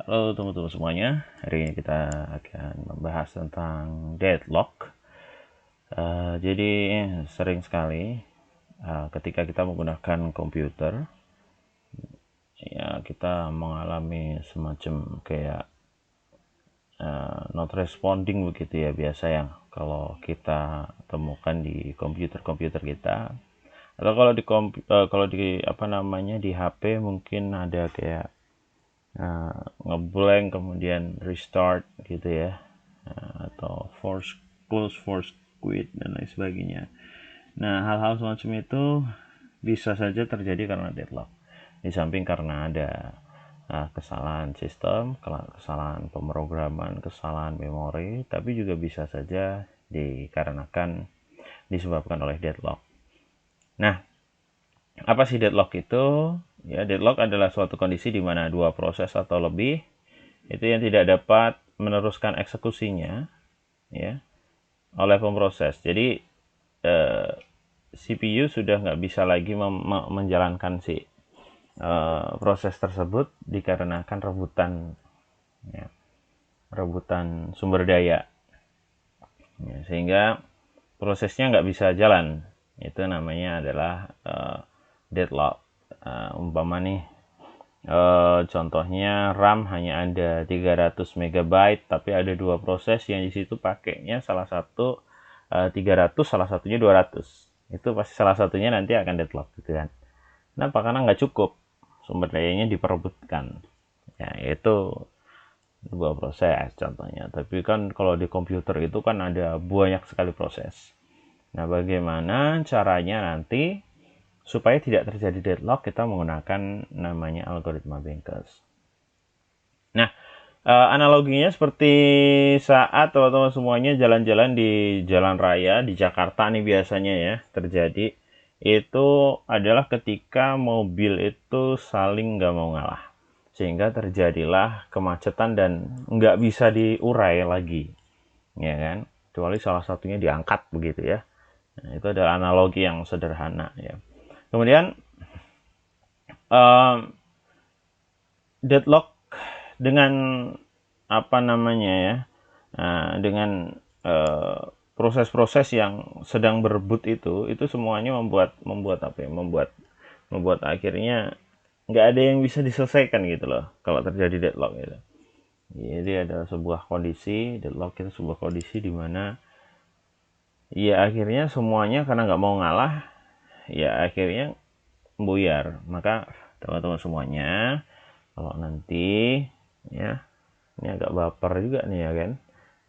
Halo teman-teman semuanya, hari ini kita akan membahas tentang deadlock. Jadi sering sekali ketika kita menggunakan komputer, ya kita mengalami semacam kayak not responding begitu ya, biasa yang kalau kita temukan di komputer-komputer kita, atau kalau di apa namanya di HP mungkin ada kayak ngeblank kemudian restart gitu ya, atau force close, force quit, dan lain sebagainya. Nah, hal-hal semacam itu bisa saja terjadi karena deadlock. Di samping karena ada kesalahan sistem, kesalahan pemrograman, kesalahan memori, tapi juga bisa saja disebabkan oleh deadlock. Nah, apa sih deadlock itu? Ya, deadlock adalah suatu kondisi di mana dua proses atau lebih itu yang tidak dapat meneruskan eksekusinya, ya, oleh pemroses. Jadi CPU sudah nggak bisa lagi menjalankan si proses tersebut dikarenakan ya, rebutan sumber daya, ya, sehingga prosesnya nggak bisa jalan. Itu namanya adalah deadlock. Umpama nih, contohnya RAM hanya ada 300 MB, tapi ada dua proses yang di situ pakainya salah satu 300, salah satunya 200. Itu pasti salah satunya nanti akan deadlock gitu kan. Kenapa? Karena nggak cukup, sumber dayanya diperebutkan. Ya, itu dua proses contohnya. Tapi kan kalau di komputer itu kan ada banyak sekali proses. Nah, bagaimana caranya nanti supaya tidak terjadi deadlock? Kita menggunakan namanya algoritma Bankers. Nah, analoginya seperti saat teman-teman semuanya jalan-jalan di jalan raya di Jakarta nih biasanya ya terjadi, itu adalah ketika mobil itu saling nggak mau ngalah, sehingga terjadilah kemacetan dan nggak bisa diurai lagi, ya kan, kecuali salah satunya diangkat begitu ya. Nah, itu adalah analogi yang sederhana ya. Kemudian um, deadlock dengan apa namanya ya, dengan proses-proses yang sedang berebut itu semuanya membuat apa ya, membuat akhirnya nggak ada yang bisa diselesaikan gitu loh kalau terjadi deadlock gitu. Jadi ada sebuah kondisi deadlock, itu sebuah kondisi di mana ya akhirnya semuanya karena nggak mau ngalah, ya akhirnya buyar. Maka teman-teman semuanya, kalau nanti ya, ini agak baper juga nih ya kan.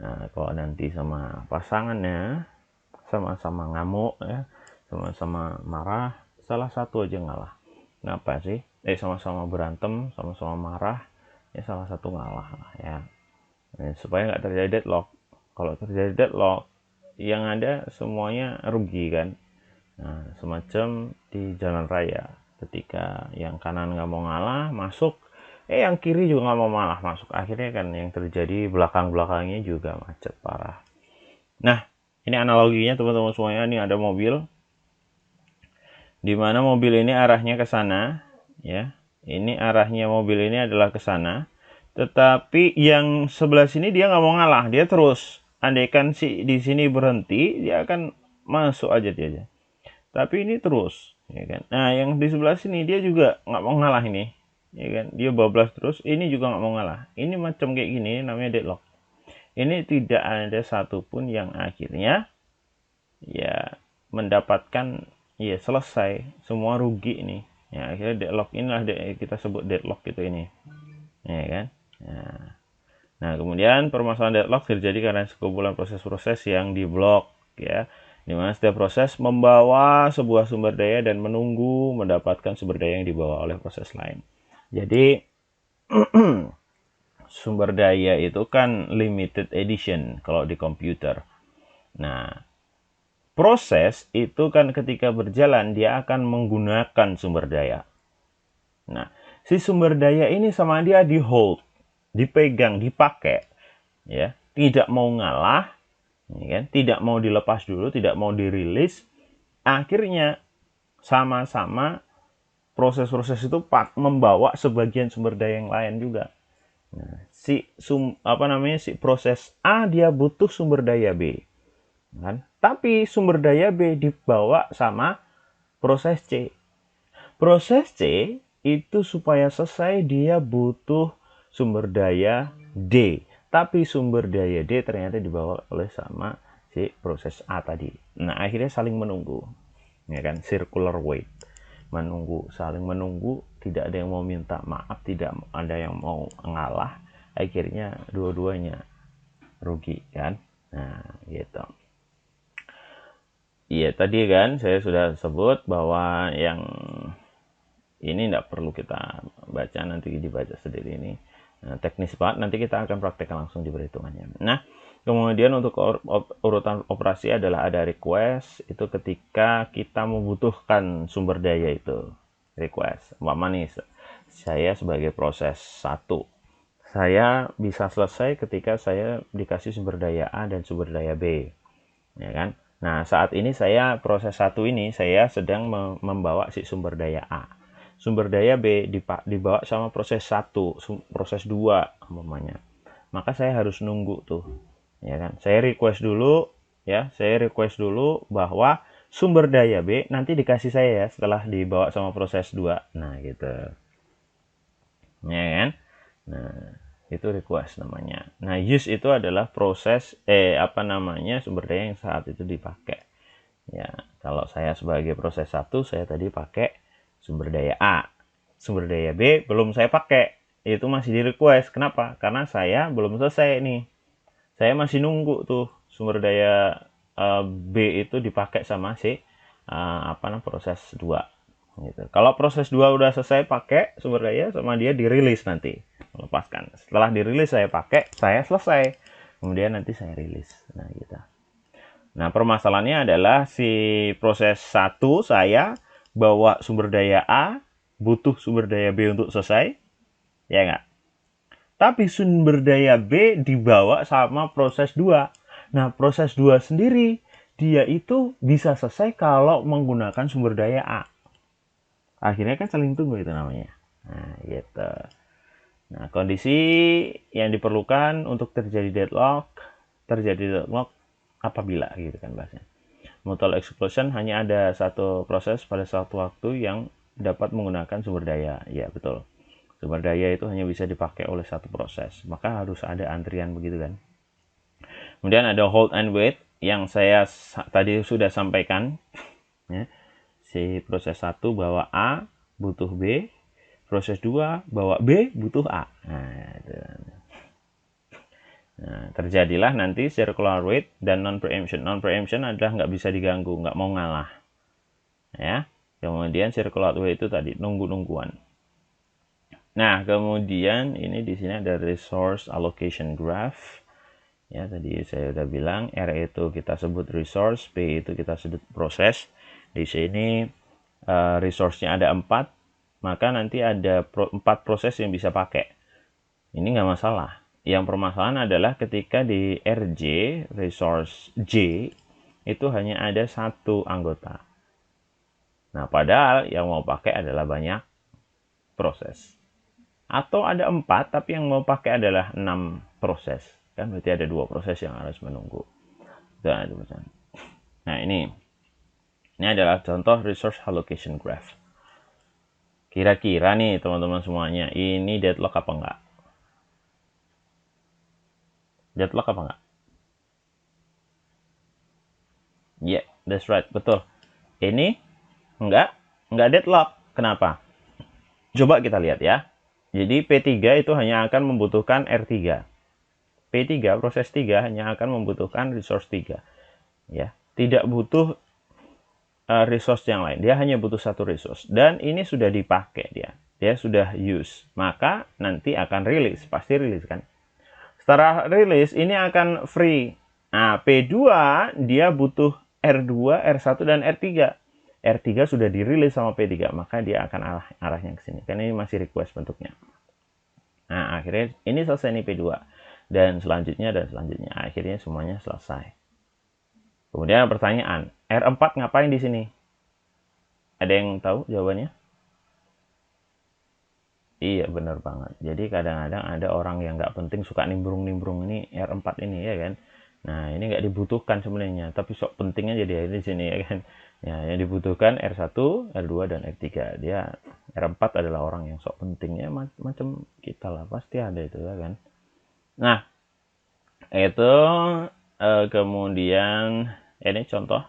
Nah, kalau nanti sama pasangannya sama-sama ngamuk ya, sama-sama marah, salah satu aja ngalah. Kenapa sih? Sama-sama berantem, sama-sama marah, ya salah satu ngalah lah ya. Nah, supaya nggak terjadi deadlock. Kalau terjadi deadlock, yang ada semuanya rugi kan. Nah, semacam di jalan raya, ketika yang kanan nggak mau ngalah masuk, yang kiri juga nggak mau malah masuk, akhirnya kan yang terjadi belakang-belakangnya juga macet parah. Nah, ini analoginya teman-teman semuanya, ini ada mobil, di mana mobil ini arahnya ke sana, ya. Ini arahnya mobil ini adalah ke sana, tetapi yang sebelah sini dia nggak mau ngalah, dia terus. Andaikan si di sini berhenti, dia akan masuk aja dia aja. Tapi ini terus, ya kan. Nah, yang di sebelah sini dia juga nggak mau ngalah ini, ya kan. Dia bablas terus, ini juga nggak mau ngalah. Ini macam kayak gini namanya deadlock. Ini tidak ada satupun yang akhirnya ya mendapatkan ya selesai, semua rugi ini. Ya, akhirnya deadlock inilah kita sebut deadlock gitu ini, ya kan. Nah, kemudian permasalahan deadlock terjadi karena sekumpulan proses-proses yang diblok ya, di mana setiap proses membawa sebuah sumber daya dan menunggu mendapatkan sumber daya yang dibawa oleh proses lain. Jadi sumber daya itu kan limited edition kalau di komputer. Nah, proses itu kan ketika berjalan dia akan menggunakan sumber daya. Nah, si sumber daya ini sama dia di hold, dipegang, dipakai, ya, tidak mau ngalah, ya kan? Tidak mau dilepas dulu, tidak mau dirilis. Akhirnya sama-sama proses-proses itu membawa sebagian sumber daya yang lain juga. Nah, si proses A dia butuh sumber daya B, kan? Tapi sumber daya B dibawa sama proses C. Proses C itu supaya selesai dia butuh sumber daya D. Tapi sumber daya D ternyata dibawa oleh sama si proses A tadi. Nah, akhirnya saling menunggu. Ya kan, circular wait. Saling menunggu, tidak ada yang mau minta maaf, tidak ada yang mau ngalah. Akhirnya dua-duanya rugi kan. Nah, gitu. Iya, tadi kan saya sudah sebut bahwa yang ini tidak perlu kita baca, nanti dibaca sendiri ini. Nah, teknis banget, nanti kita akan praktekkan langsung di perhitungannya. Nah, kemudian untuk urutan operasi adalah ada request, itu ketika kita membutuhkan sumber daya itu. Request, nih, saya sebagai proses 1. Saya bisa selesai ketika saya dikasih sumber daya A dan sumber daya B. Ya kan? Nah, saat ini saya proses 1 ini saya sedang membawa si sumber daya A. Sumber daya B dibawa sama proses 1, proses 2 umpamanya. Maka saya harus nunggu tuh. Ya kan? Saya request dulu ya, bahwa sumber daya B nanti dikasih saya ya setelah dibawa sama proses 2. Nah, gitu. Ya kan? Nah, itu request namanya. Nah, use itu adalah proses sumber daya yang saat itu dipakai. Ya, kalau saya sebagai proses 1, saya tadi pakai sumber daya A. Sumber daya B belum saya pakai. Itu masih di request. Kenapa? Karena saya belum selesai nih. Saya masih nunggu tuh sumber daya B itu dipakai sama si proses 2. Gitu. Kalau proses 2 udah selesai pakai sumber daya sama dia dirilis nanti. Melepaskan. Setelah dirilis saya pakai, saya selesai. Kemudian nanti saya rilis. Nah, gitu. Nah, permasalahannya adalah si proses 1 saya bawa sumber daya A, butuh sumber daya B untuk selesai, ya nggak? Tapi sumber daya B dibawa sama proses 2. Nah, proses 2 sendiri, dia itu bisa selesai kalau menggunakan sumber daya A. Akhirnya kan saling tunggu itu namanya. Nah, gitu. Nah, kondisi yang diperlukan untuk terjadi deadlock apabila gitu kan bahasanya. Mutual exclusion hanya ada satu proses pada suatu waktu yang dapat menggunakan sumber daya. Ya, betul. Sumber daya itu hanya bisa dipakai oleh satu proses. Maka harus ada antrian begitu kan. Kemudian ada hold and wait yang saya tadi sudah sampaikan. Ya. Si proses 1 bawa A, butuh B. Proses 2 bawa B, butuh A. Nah, itu. Nah, terjadilah nanti circular wait dan non-preemption. Non-preemption adalah nggak bisa diganggu, nggak mau ngalah. Ya. Kemudian circular wait itu tadi, nunggu-nungguan. Nah, kemudian ini di sini ada resource allocation graph. Ya, tadi saya udah bilang R itu kita sebut resource, P itu kita sebut proses. Di sini resource-nya ada 4, maka nanti ada 4 proses yang bisa pakai. Ini nggak masalah. Yang permasalahan adalah ketika di RJ, resource J, itu hanya ada 1 anggota. Nah, padahal yang mau pakai adalah banyak proses. Atau ada 4, tapi yang mau pakai adalah 6 proses. Kan berarti ada 2 proses yang harus menunggu. Nah, ini adalah contoh resource allocation graph. Kira-kira nih teman-teman semuanya, ini deadlock apa enggak? Deadlock apa enggak? Yeah, that's right, betul. Ini enggak deadlock. Kenapa? Coba kita lihat ya. Jadi P3 itu hanya akan membutuhkan R3. P3, proses 3 hanya akan membutuhkan resource 3. Ya, tidak butuh resource yang lain. Dia hanya butuh 1 resource. Dan ini sudah dipakai dia. Dia sudah use. Maka nanti akan rilis. Pasti rilis kan. Setelah rilis, ini akan free. Nah, P2 dia butuh R2, R1, dan R3. R3 sudah dirilis sama P3, maka dia akan arahnya ke sini. Karena ini masih request bentuknya. Nah, akhirnya ini selesai nih P2. Dan selanjutnya. Akhirnya semuanya selesai. Kemudian pertanyaan, R4 ngapain di sini? Ada yang tahu jawabannya? Iya bener banget. Jadi kadang-kadang ada orang yang nggak penting suka nimbrung-nimbrung ini R4 ini ya kan. Nah ini nggak dibutuhkan sebenarnya, tapi sok pentingnya jadi ada di sini ya kan. Ya yang dibutuhkan R1, R2 dan R3. Dia R4 adalah orang yang sok pentingnya macam kita lah pasti ada itu ya kan. Nah itu kemudian ini contoh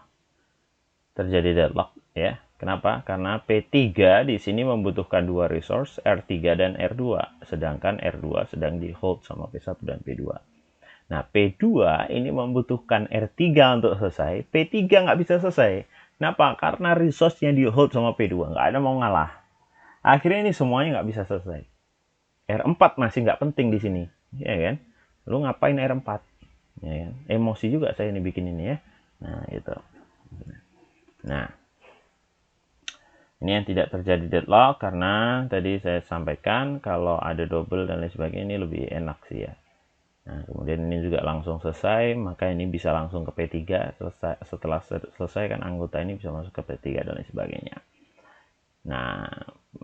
terjadi deadlock ya. Kenapa? Karena P3 di sini membutuhkan dua resource R3 dan R2, sedangkan R2 sedang di hold sama P1 dan P2. Nah, P2 ini membutuhkan R3 untuk selesai, P3 nggak bisa selesai. Kenapa? Karena resource-nya di hold sama P2, nggak ada mau ngalah. Akhirnya ini semuanya nggak bisa selesai. R4 masih nggak penting di sini, ya kan? Lu ngapain R4? Ya kan? Emosi juga saya ini bikin ini ya. Nah, itu. Nah, ini yang tidak terjadi deadlock karena tadi saya sampaikan kalau ada double dan lain sebagainya ini lebih enak sih ya. Nah, kemudian ini juga langsung selesai, maka ini bisa langsung ke P3. Setelah selesai kan anggota ini bisa masuk ke P3 dan lain sebagainya. Nah,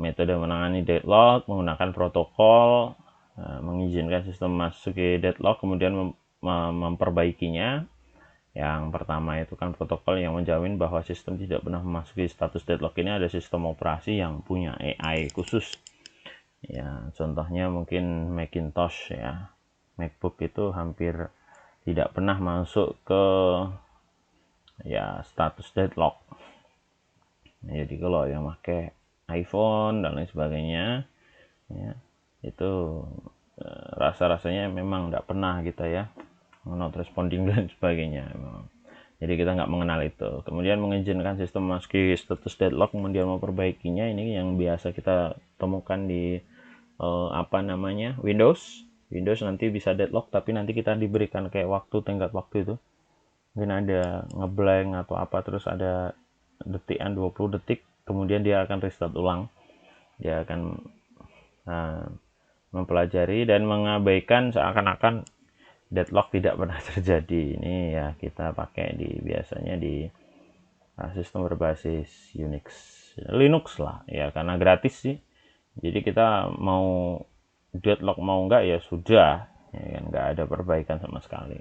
metode menangani deadlock menggunakan protokol, mengizinkan sistem masuk ke deadlock, kemudian memperbaikinya. Yang pertama itu kan protokol yang menjamin bahwa sistem tidak pernah memasuki status deadlock. Ini ada sistem operasi yang punya AI khusus. Ya, contohnya mungkin Macintosh ya. MacBook itu hampir tidak pernah masuk ke ya status deadlock. Nah, jadi kalau yang pakai iPhone dan lain sebagainya ya, itu rasa-rasanya memang tidak pernah kita ya not responding dan sebagainya memang. Jadi kita nggak mengenal itu. Kemudian mengizinkan sistem memasuki status deadlock, kemudian memperbaikinya. Ini yang biasa kita temukan di apa namanya Windows. Windows nanti bisa deadlock, tapi nanti kita diberikan kayak waktu, tenggat waktu itu. Mungkin ada ngeblank atau apa, terus ada detikan 20 detik, kemudian dia akan restart ulang. Dia akan mempelajari dan mengabaikan seakan-akan deadlock tidak pernah terjadi. Ini ya kita pakai di biasanya di sistem berbasis Unix, Linux lah ya, karena gratis sih. Jadi kita mau deadlock mau enggak ya sudah ya kan, nggak ada perbaikan sama sekali.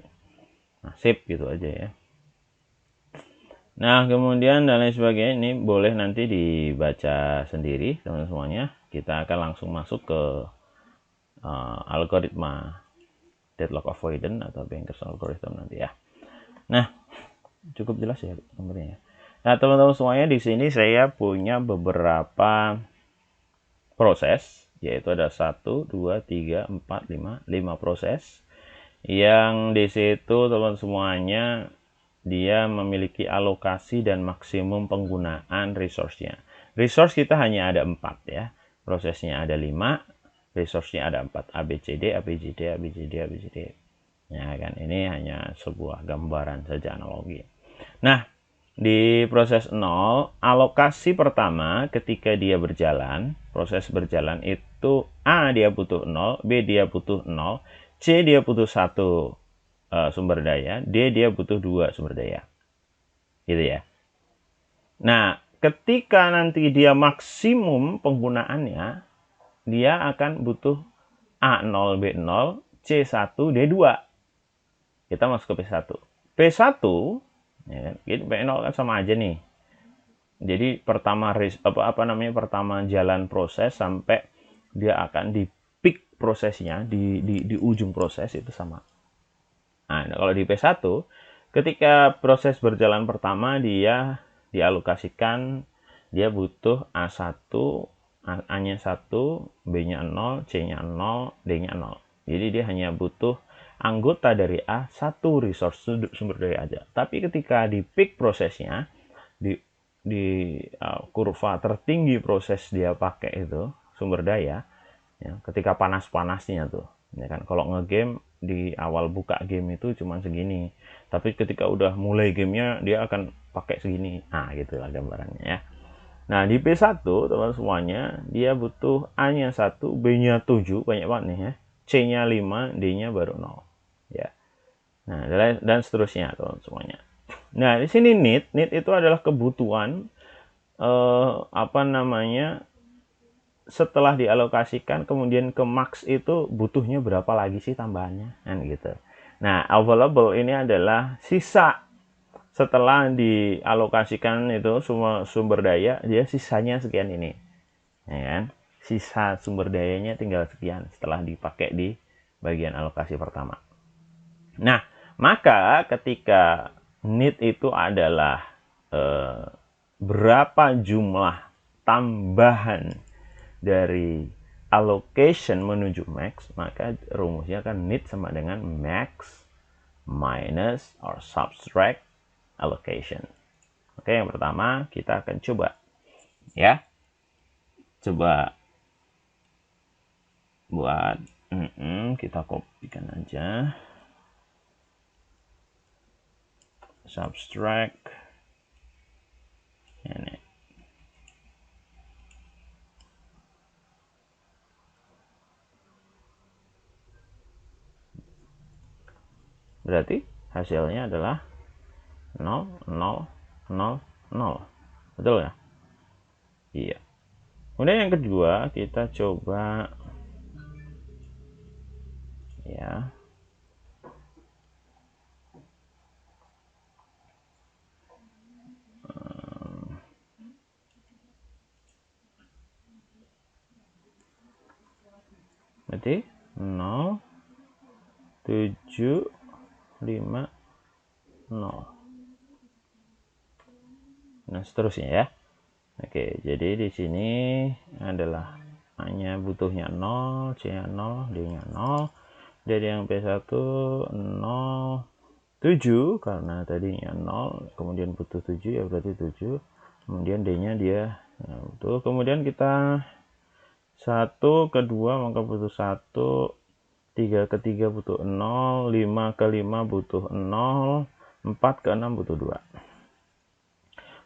Nah, sip gitu aja ya. Nah, kemudian dan lain sebagainya ini boleh nanti dibaca sendiri teman-teman semuanya. Kita akan langsung masuk ke algoritma deadlock avoidance atau bankers algorithm nanti ya. Nah, cukup jelas ya nomornya. Nah, teman-teman semuanya, di sini saya punya beberapa proses, yaitu ada 1, 2, 3, 4, 5 proses. Yang di situ teman semuanya dia memiliki alokasi dan maksimum penggunaan resource-nya. Resource kita hanya ada 4 ya. Prosesnya ada 5, resource-nya ada 4. ABCD, ABCD, ABCD, ABCD. Ya kan, ini hanya sebuah gambaran saja, analogi. Nah, di proses 0, alokasi pertama ketika dia berjalan, proses berjalan itu A dia butuh 0, B dia butuh 0, C dia butuh 1 sumber daya, D dia butuh 2 sumber daya. Gitu ya. Nah, ketika nanti dia maksimum penggunaannya, dia akan butuh A0, B0, C1, D2. Kita masuk ke P1. P1 ya kan, P0 kan sama aja nih. Jadi pertama pertama jalan proses sampai dia akan di peak prosesnya di ujung proses itu sama. Nah, kalau di P1 ketika proses berjalan pertama dia dialokasikan, dia butuh A1, A-nya 1, B-nya 0, C-nya 0, D-nya 0. Jadi dia hanya butuh anggota dari A, 1 resource sumber daya aja. Tapi ketika di peak prosesnya, di kurva tertinggi proses dia pakai itu sumber daya ya, ketika panas-panasnya tuh ya kan, kalau ngegame di awal buka game itu cuma segini, tapi ketika udah mulai gamenya dia akan pakai segini. Nah gitulah gambarannya ya. Nah di P1 teman semuanya dia butuh A-nya 1, B-nya 7, banyak banget nih ya, C-nya 5, D-nya baru 0 ya. Nah dan seterusnya teman semuanya. Nah di sini need itu adalah kebutuhan apa namanya setelah dialokasikan kemudian ke max itu butuhnya berapa lagi sih tambahannya kan gitu. Nah, available ini adalah sisa setelah dialokasikan itu semua sumber daya, dia sisanya sekian ini, ya kan? Sisa sumber dayanya tinggal sekian setelah dipakai di bagian alokasi pertama. Nah, maka ketika need itu adalah berapa jumlah tambahan dari allocation menuju max, maka rumusnya kan need sama dengan max minus or subtract allocation. Oke, yang pertama kita akan coba ya. Coba buat kita kopikan aja. Subtract ini. Berarti hasilnya adalah 0, 0, 0, 0. Betul ya? Iya. Kemudian yang kedua, kita coba ya. Berarti 0, 7, 5, 0. Nah, seterusnya ya. Oke, jadi di sini adalah hanya butuhnya 0, C-nya 0, D-nya 0. Dari yang P1 0, 7 karena tadinya 0, kemudian butuh 7 ya berarti 7. Kemudian D-nya dia betul. Kemudian kita 1 ke 2 maka butuh 1, 3 ke 3 butuh 0, 5 ke 5 butuh 0, 4 ke 6 butuh 2.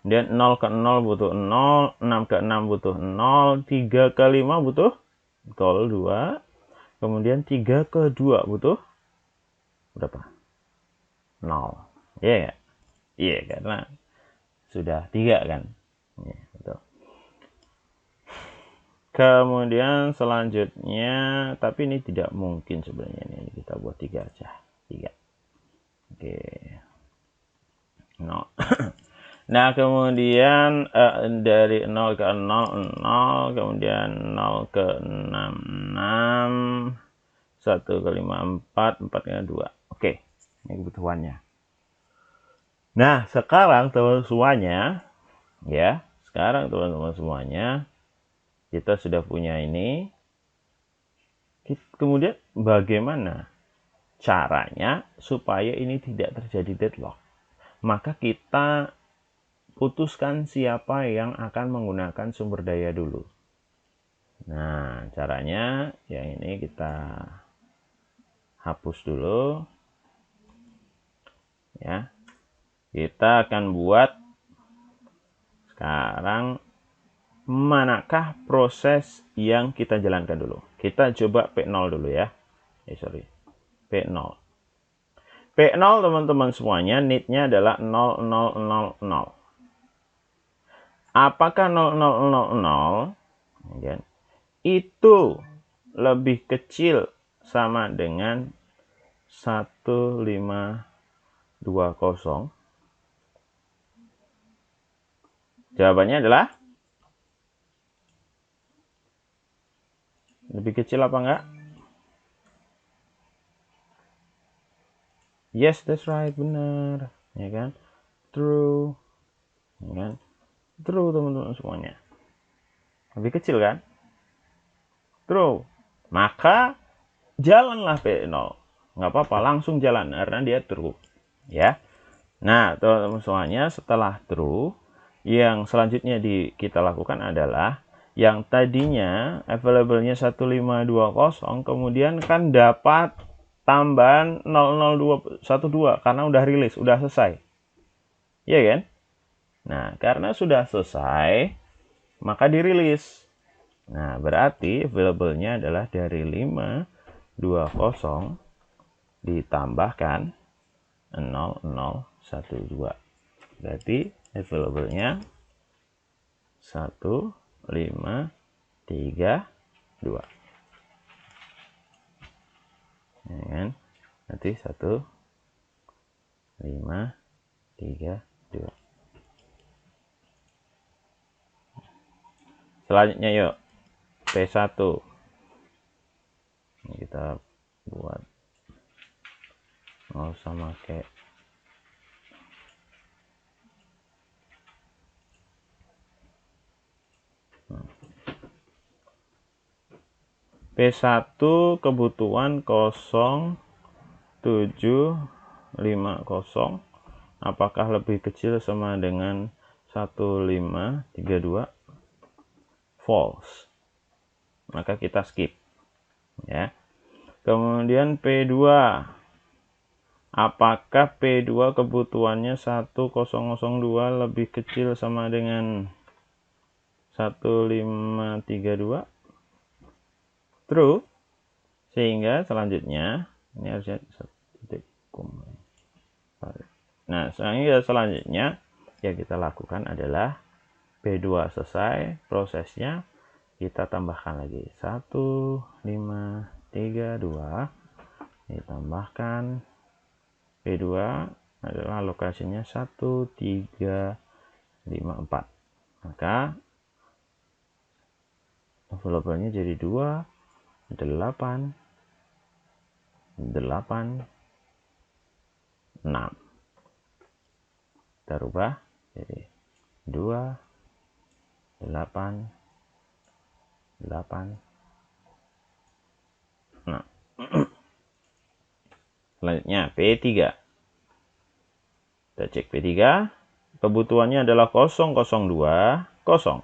Kemudian 0 ke 0 butuh 0, 6 ke 6 butuh 0, 3 ke 5 butuh 2. Kemudian 3 ke 2 butuh berapa? 0. Iya ya? Iya, karena sudah 3 kan? Iya, betul. Kemudian selanjutnya, tapi ini tidak mungkin sebenarnya, ini kita buat 3 aja. 3. Oke. 0. Nah, kemudian dari 0 ke 0, 0, kemudian 0 ke 6, 6, 1 ke 5, 4, 4 ke 2. Oke, ini kebutuhannya. Nah, sekarang teman-teman semuanya, ya, sekarang teman-teman semuanya, kita sudah punya ini. Kemudian bagaimana caranya supaya ini tidak terjadi deadlock? Maka kita putuskan siapa yang akan menggunakan sumber daya dulu. Nah, caranya yang ini kita hapus dulu. Ya. Kita akan buat sekarang manakah proses yang kita jalankan dulu. Kita coba P0 dulu ya. P0. P0 teman-teman semuanya need-nya adalah 0, 0, 0, 0. Apakah 0000 itu lebih kecil sama dengan 1520? Jawabannya adalah lebih kecil apa enggak? Yes, that's right, benar. Ya kan? True. Ya kan? True teman-teman semuanya. Lebih kecil kan? True. Maka jalanlah P0. Nggak apa-apa, langsung jalan karena dia true. Ya. Nah, teman-teman semuanya, setelah true, yang selanjutnya kita lakukan adalah yang tadinya available-nya 1520, kemudian kan dapat tambahan 00212 karena udah rilis, udah selesai. Iya kan? Nah, karena sudah selesai, maka dirilis. Nah, berarti available-nya adalah dari 520 ditambahkan 0012. Berarti available-nya 1520. 3, 2. Ya kan? Nanti 1, 5, 3, 2. Selanjutnya yuk, P1. Ini kita buat, nggak usah pakai P1 kebutuhan 0750. Apakah lebih kecil sama dengan 1532? False. Maka kita skip. Ya. Kemudian P2. Apakah P2 kebutuhannya 1002 lebih kecil sama dengan 1532? True. Sehingga selanjutnya ini harusnya titik koma. Nah, selanjutnya yang kita lakukan adalah P2 selesai prosesnya, kita tambahkan lagi 1532 ditambahkan P2 adalah lokasinya 1354. Maka envelope-nya jadi 2, 8, 8, 6. Kita rubah jadi 2, 8, 8, 6. Selanjutnya P3. Kita cek P3. Kebutuhannya adalah 002, 0.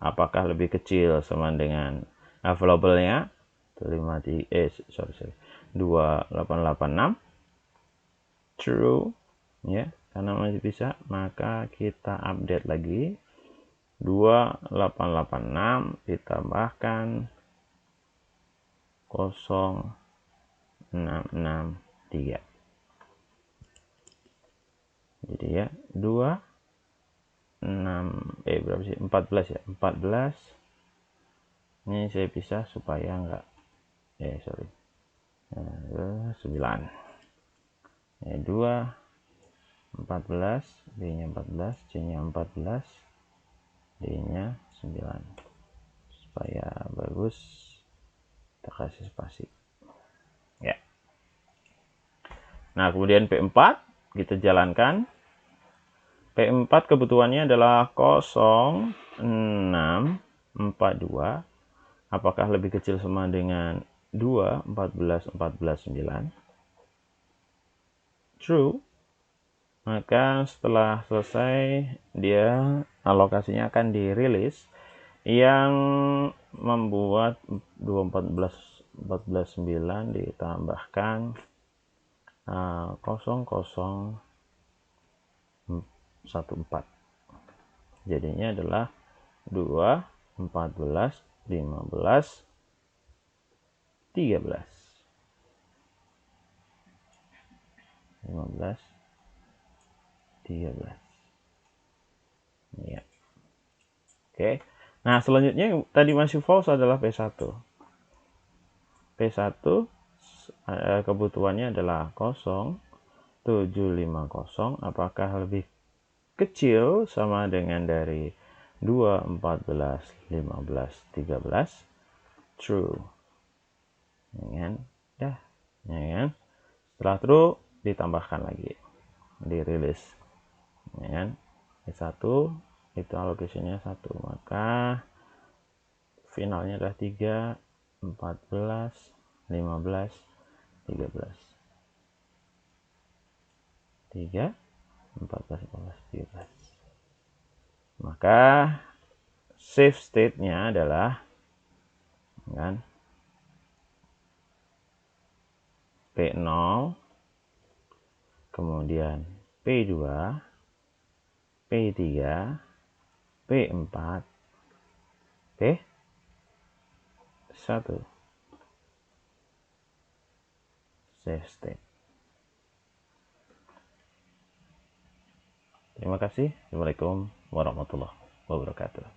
Apakah lebih kecil sama dengan available-nya 2886? True. Ya, karena masih bisa, maka kita update lagi 2886 ditambahkan 0663. Jadi ya berapa sih, 14 ya, 14. Ini saya pisah supaya enggak 9 ya, 2, 14, B nya 14, C nya 14, D nya 9, supaya bagus kita kasih spasi ya. Nah, kemudian P4 kita jalankan. P4 kebutuhannya adalah 0642. Apakah lebih kecil sama dengan 2, 14, 14, 9? True. Maka setelah selesai, dia alokasinya akan dirilis yang membuat 214, 14, 9 ditambahkan 0014. Jadinya adalah 2, 14, 15, 13. 15, 13. Ya. Oke. Nah, selanjutnya yang tadi masih false adalah P1. P1 kebutuhannya adalah 0750. Apakah lebih kecil sama dengan dari 2, 14, 15, 13? True. Ya kan? Dah. Ya kan? Setelah true, ditambahkan lagi. Dirilis. Ya kan? P1 itu alokasinya 1. Maka finalnya adalah 3, 14, 15, 13. 3, 14, 15, 13. Maka save state-nya adalah kan, P0, kemudian P2, P3, P4, P1. Save state. Terima kasih. Assalamualaikum warahmatullahi wabarakatuh.